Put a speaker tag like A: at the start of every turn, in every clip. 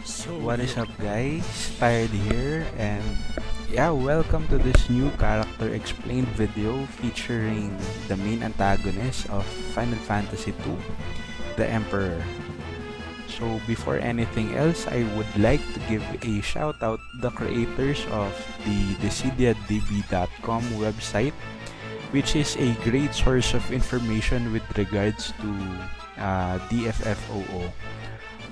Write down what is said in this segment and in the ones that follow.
A: What is up, guys? Tired here, and yeah, welcome to this new character explained video featuring the main antagonist of Final Fantasy II, the Emperor. So before anything else, I would like to give a shout out to the creators of the DissidiaDB.com website, which is a great source of information with regards to DFFOO.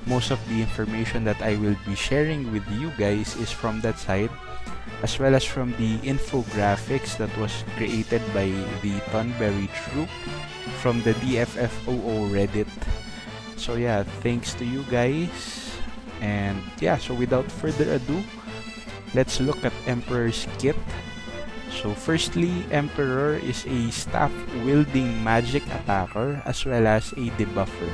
A: Most of the information that I will be sharing with you guys is from that site, as well as from the infographics that was created by the Thornberry Troop from the DFFOO Reddit. So yeah, thanks to you guys. And yeah, so without further ado, let's look at Emperor's kit. So firstly, Emperor is a staff-wielding magic attacker as well as a debuffer.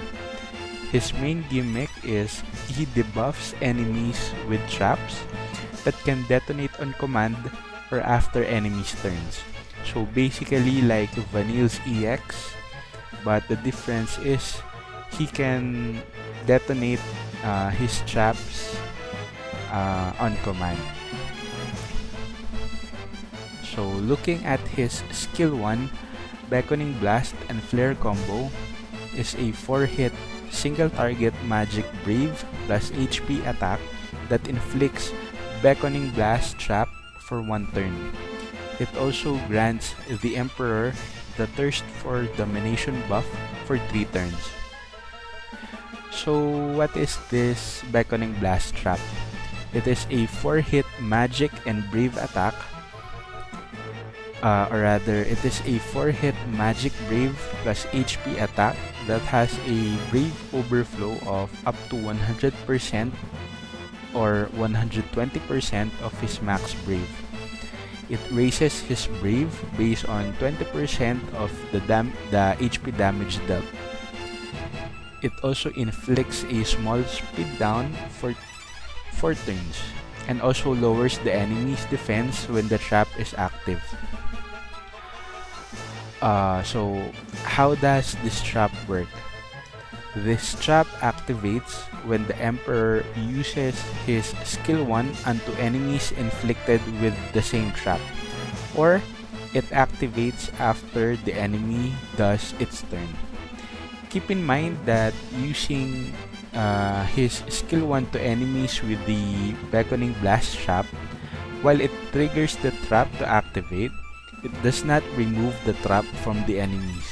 A: His main gimmick is he debuffs enemies with traps that can detonate on command or after enemies' turns. So basically like Vanille's EX, but the difference is he can detonate his traps on command. So looking at his skill 1, Beckoning Blast and Flare combo is a 4-hit single target magic brave plus HP attack that inflicts Beckoning Blast trap for 1 turn. It also grants the Emperor the Thirst for Domination buff for 3 turns. So what is this Beckoning Blast trap? It is a 4-hit magic and brave attack, it is a 4-hit magic brave plus HP attack that has a brave overflow of up to 100% or 120% of his max brave. It raises his brave based on 20% of the HP damage dealt. It also inflicts a small speed down for 4 turns and also lowers the enemy's defense when the trap is active. So how does this trap work? This trap activates when the Emperor uses his skill 1 onto enemies inflicted with the same trap, or it activates after the enemy does its turn. Keep in mind that using his skill 1 to enemies with the Beckoning Blast trap, while it triggers the trap to activate, it does not remove the trap from the enemies,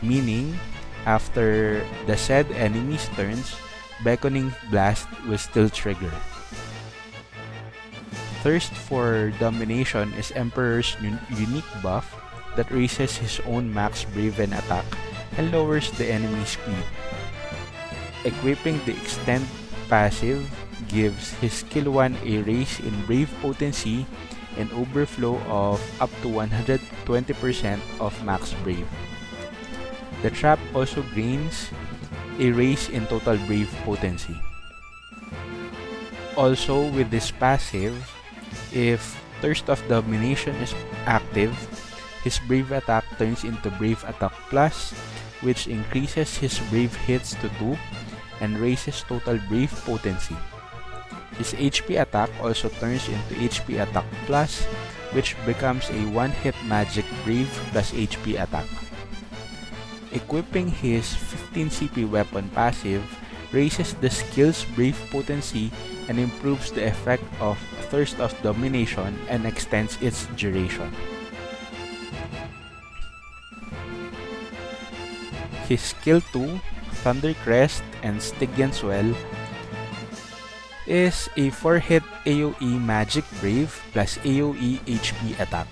A: meaning after the said enemy's turns, Beckoning Blast will still trigger. Thirst for Domination is Emperor's unique buff that raises his own max brave and attack and lowers the enemy's speed. Equipping the Extend passive gives his skill 1 a raise in brave potency and overflow of up to 120% of max brave. The trap also gains a raise in total brave potency. Also with this passive, if Thirst of Domination is active, his brave attack turns into brave attack plus, which increases his brave hits to 2 and raises total brave potency. His HP attack also turns into HP attack plus, which becomes a 1-hit magic brave plus HP attack. Equipping his 15 CP weapon passive raises the skill's brave potency and improves the effect of Thirst of Domination and extends its duration. His skill 2, Thunder Crest and Stygian Swell, is a 4-hit AoE Magic Brave plus AoE HP attack.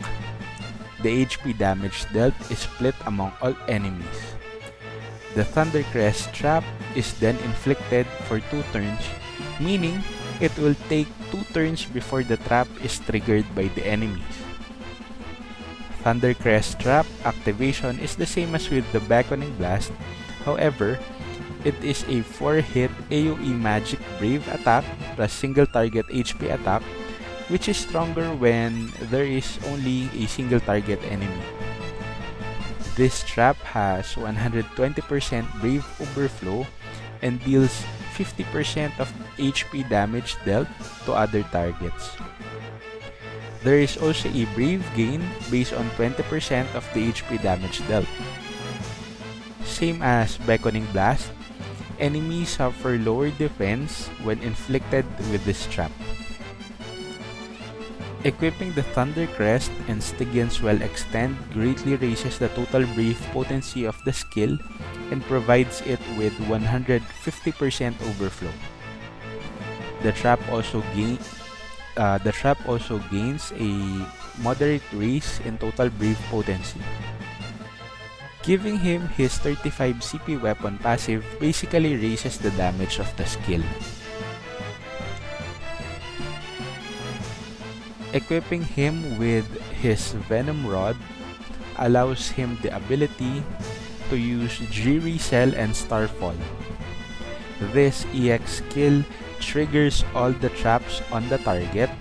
A: The HP damage dealt is split among all enemies. The Thunder Crest trap is then inflicted for 2 turns, meaning it will take 2 turns before the trap is triggered by the enemies. Thunder Crest trap activation is the same as with the Beckoning Blast, however, it is a 4-hit AoE Magic Brave attack plus single target HP attack, which is stronger when there is only a single target enemy. This trap has 120% Brave overflow and deals 50% of HP damage dealt to other targets. There is also a Brave gain based on 20% of the HP damage dealt. Same as Beckoning Blast, enemies suffer lower defense when inflicted with this trap. Equipping the Thunder Crest and Stygian Swell Extend greatly raises the total Brave potency of the skill and provides it with 150% overflow. The trap also gains a moderate raise in total Brave potency. Giving him his 35 CP weapon passive basically raises the damage of the skill. Equipping him with his Venom Rod allows him the ability to use Dreary Cell and Starfall. This EX skill triggers all the traps on the target,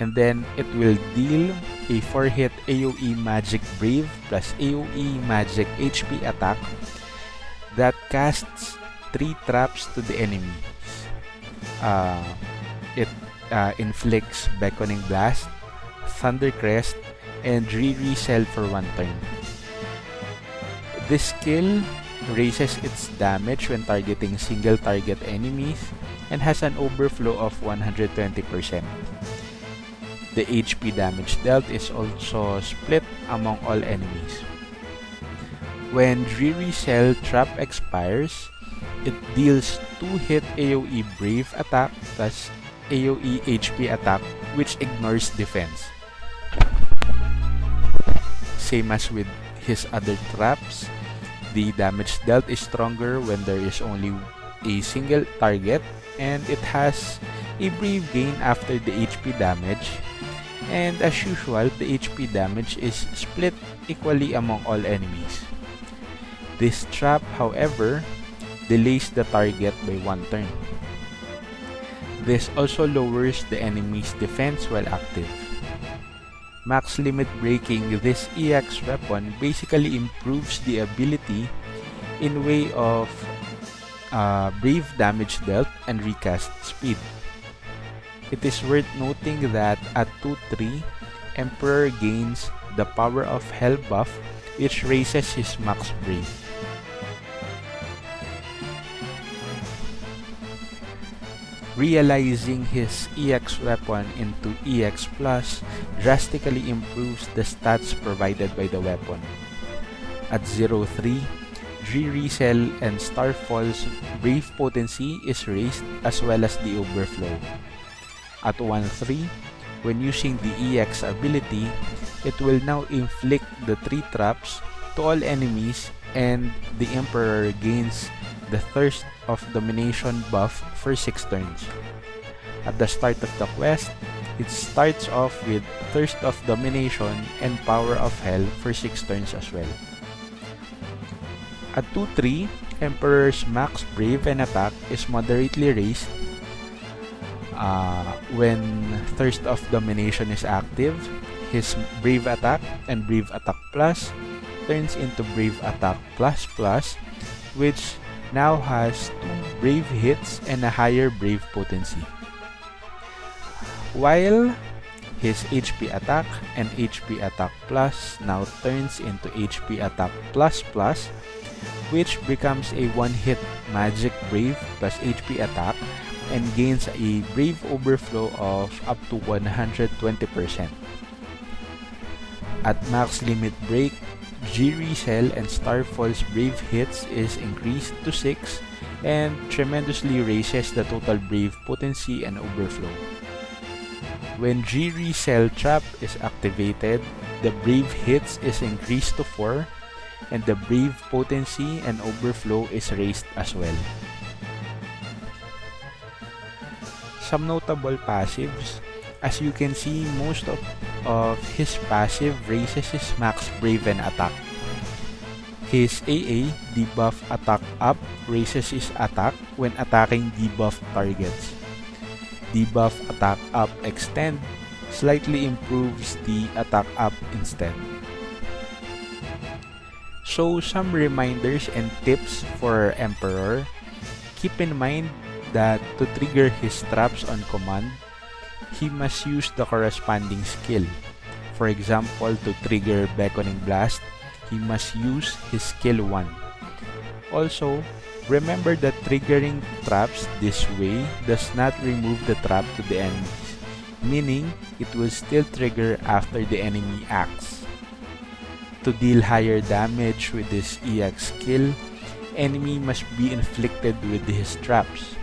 A: and then it will deal a 4-hit AoE Magic Brave plus AoE Magic HP attack that casts 3 traps to the enemy. It inflicts Beckoning Blast, Thunder Crest, and Dreary Cell for 1 turn. This skill raises its damage when targeting single target enemies and has an overflow of 120%. The HP damage dealt is also split among all enemies. When Dreary Cell trap expires, it deals 2-hit AoE Brave attack plus AoE HP attack, which ignores defense. Same as with his other traps, the damage dealt is stronger when there is only a single target, and it has a Brave gain after the HP damage, and as usual, the HP damage is split equally among all enemies. This trap, however, delays the target by 1 turn. This also lowers the enemy's defense while active. Max limit breaking this EX weapon basically improves the ability in way of Brave damage dealt and recast speed. It is worth noting that at 2-3, Emperor gains the Power of Hell buff, which raises his max Brave. Realizing his EX weapon into EX Plus drastically improves the stats provided by the weapon. At 0-3, Dreary Cell and Starfall's Brave potency is raised as well as the overflow. At 1-3, when using the EX ability, it will now inflict the 3 traps to all enemies, and the Emperor gains the Thirst of Domination buff for 6 turns. At the start of the quest, it starts off with Thirst of Domination and Power of Hell for 6 turns as well. At 2-3, Emperor's max Brave and attack is moderately raised when Thirst of Domination is active. His Brave attack and Brave attack plus turns into Brave attack plus plus, which now has 2 Brave hits and a higher Brave potency. While his HP attack and HP attack plus now turns into HP attack plus plus, which becomes a 1-hit Magic Brave plus HP attack and gains a Brave overflow of up to 120%. At max limit break, Dreary Cell and Starfall's Brave hits is increased to 6 and tremendously raises the total Brave potency and overflow. When Dreary Cell trap is activated, the Brave hits is increased to 4 and the Brave potency and overflow is raised as well. Some notable passives. As you can see, most of his passive raises his max Brave and attack. His AA, debuff attack up, raises his attack when attacking debuff targets. Debuff attack up extend slightly improves the attack up instead. So some reminders and tips for Emperor. Keep in mind that to trigger his traps on command, he must use the corresponding skill. For example, to trigger Beckoning Blast, he must use his skill 1. Also, remember that triggering traps this way does not remove the trap to the enemies, meaning it will still trigger after the enemy acts. To deal higher damage with this EX skill, enemy must be inflicted with his traps.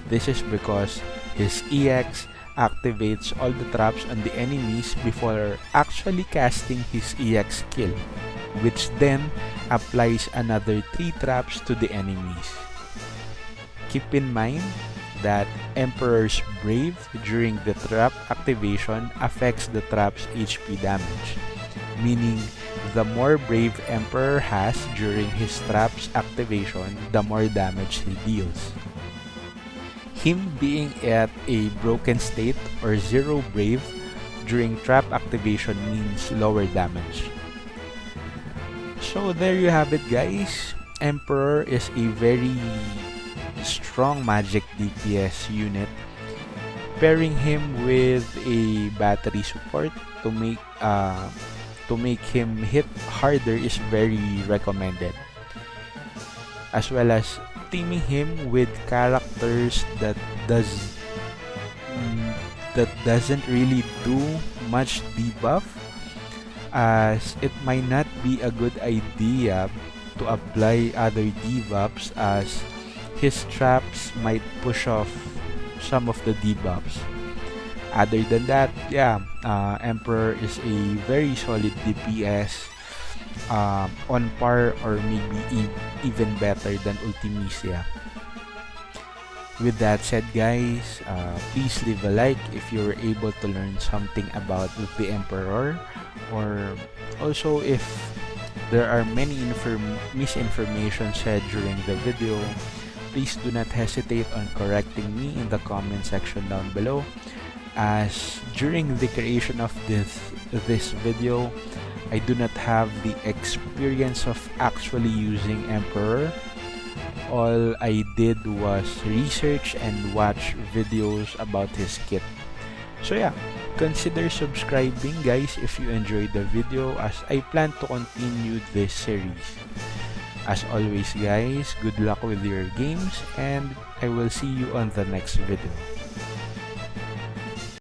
A: This is because his EX activates all the traps on the enemies before actually casting his EX skill, which then applies another 3 traps to the enemies. Keep in mind that Emperor's Brave during the trap activation affects the trap's HP damage, meaning the more Brave Emperor has during his trap's activation, the more damage he deals. Him being at a broken state or 0 Brave during trap activation means lower damage. So there you have it, guys. Emperor is a very strong magic DPS unit. Pairing him with a battery support to make him hit harder is very recommended. As well as teaming him with characters that doesn't really do much debuff, as it might not be a good idea to apply other debuffs, as his traps might push off some of the debuffs. Other than that, Emperor is a very solid DPS, on par or maybe even better than Ultimisia. With that said, guys, please leave a like if you were able to learn something about the Emperor, or also if there are many misinformation said during the video, please do not hesitate on correcting me in the comment section down below, as during the creation of this video, I do not have the experience of actually using Emperor. All I did was research and watch videos about his kit. So yeah, consider subscribing, guys, if you enjoyed the video, as I plan to continue this series. As always, guys, good luck with your games, and I will see you on the next video.